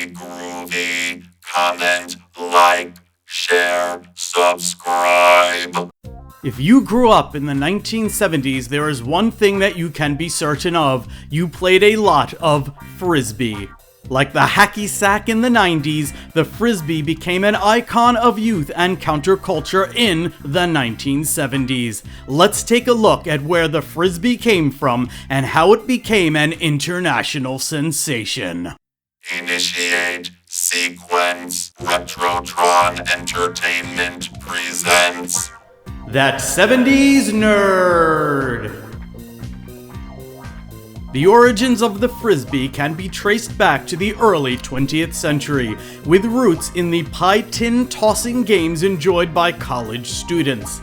Stay groovy. Comment, like, share, subscribe. If you grew up in the 1970s, there is one thing that you can be certain of. You played a lot of Frisbee. Like the hacky sack in the 90s, the Frisbee became an icon of youth and counterculture in the 1970s. Let's take a look at where the Frisbee came from and how it became an international sensation. Initiate sequence. Retrotron Entertainment presents That 70s Nerd! The origins of the Frisbee can be traced back to the early 20th century, with roots in the pie tin tossing games enjoyed by college students.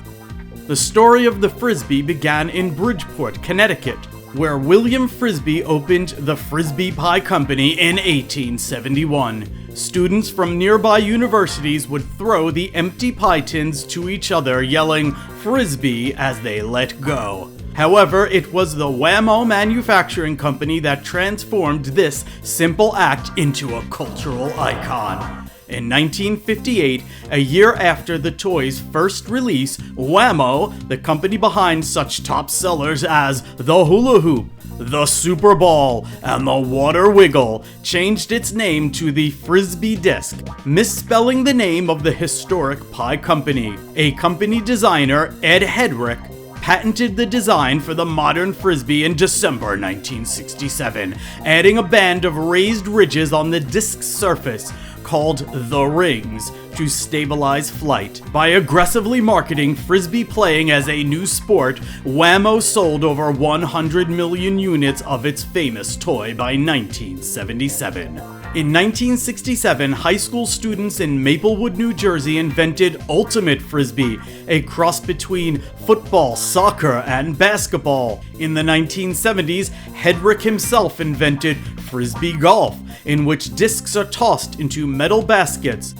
The story of the Frisbee began in Bridgeport, Connecticut, where William Frisbee opened the Frisbee Pie Company in 1871. Students from nearby universities would throw the empty pie tins to each other, yelling "Frisbee" as they let go. However, it was the Wham-O Manufacturing Company that transformed this simple act into a cultural icon. In 1958, a year after the toy's first release, Wham-O, the company behind such top sellers as the Hula Hoop, the Super Ball, and the Water Wiggle, changed its name to the Frisbee Disc, misspelling the name of the historic pie company. A company designer, Ed Hedrick, patented the design for the modern Frisbee in December 1967, adding a band of raised ridges on the disc's surface, called the rings, to stabilize flight. By aggressively marketing Frisbee playing as a new sport, Wham-O sold over 100 million units of its famous toy by 1977. In 1967, high school students in Maplewood, New Jersey invented Ultimate Frisbee, a cross between football, soccer, and basketball. In the 1970s, Hedrick himself invented Frisbee Golf, in which discs are tossed into metal baskets.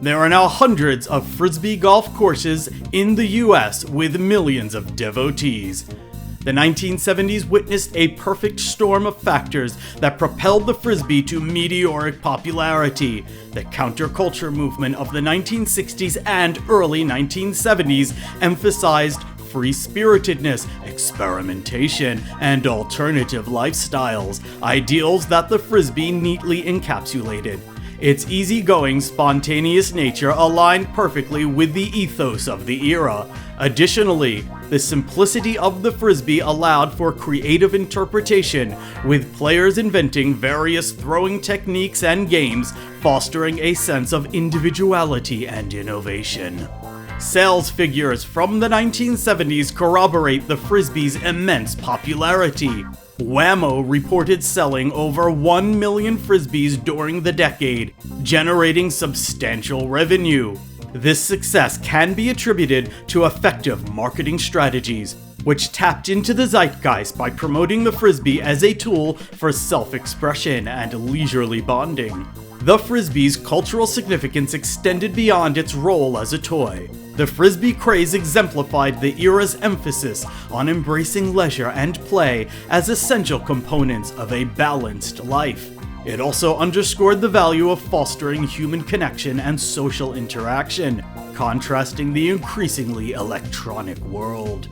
There are now hundreds of Frisbee golf courses in the US with millions of devotees. The 1970s witnessed a perfect storm of factors that propelled the Frisbee to meteoric popularity. The counterculture movement of the 1960s and early 1970s emphasized free-spiritedness, experimentation, and alternative lifestyles, ideals that the Frisbee neatly encapsulated. Its easygoing, spontaneous nature aligned perfectly with the ethos of the era. Additionally, the simplicity of the Frisbee allowed for creative interpretation, with players inventing various throwing techniques and games, fostering a sense of individuality and innovation. Sales figures from the 1970s corroborate the Frisbee's immense popularity. Wham-O reported selling over 1 million Frisbees during the decade, generating substantial revenue. This success can be attributed to effective marketing strategies, which tapped into the zeitgeist by promoting the Frisbee as a tool for self-expression and leisurely bonding. The Frisbee's cultural significance extended beyond its role as a toy. The Frisbee craze exemplified the era's emphasis on embracing leisure and play as essential components of a balanced life. It also underscored the value of fostering human connection and social interaction, contrasting the increasingly electronic world.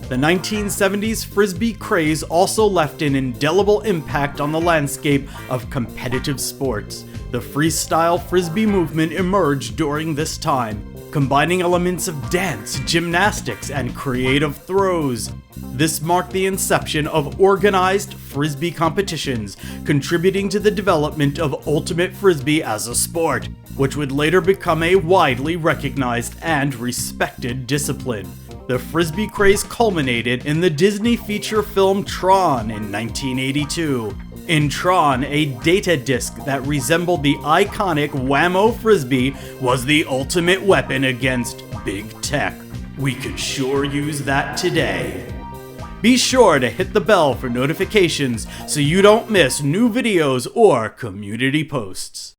The 1970s Frisbee craze also left an indelible impact on the landscape of competitive sports. The freestyle Frisbee movement emerged during this time, combining elements of dance, gymnastics, and creative throws. This marked the inception of organized Frisbee competitions, contributing to the development of Ultimate Frisbee as a sport, which would later become a widely recognized and respected discipline. The Frisbee craze culminated in the Disney feature film Tron in 1982. In Tron, a data disc that resembled the iconic Wham-O Frisbee was the ultimate weapon against big tech. We could sure use that today. Be sure to hit the bell for notifications so you don't miss new videos or community posts.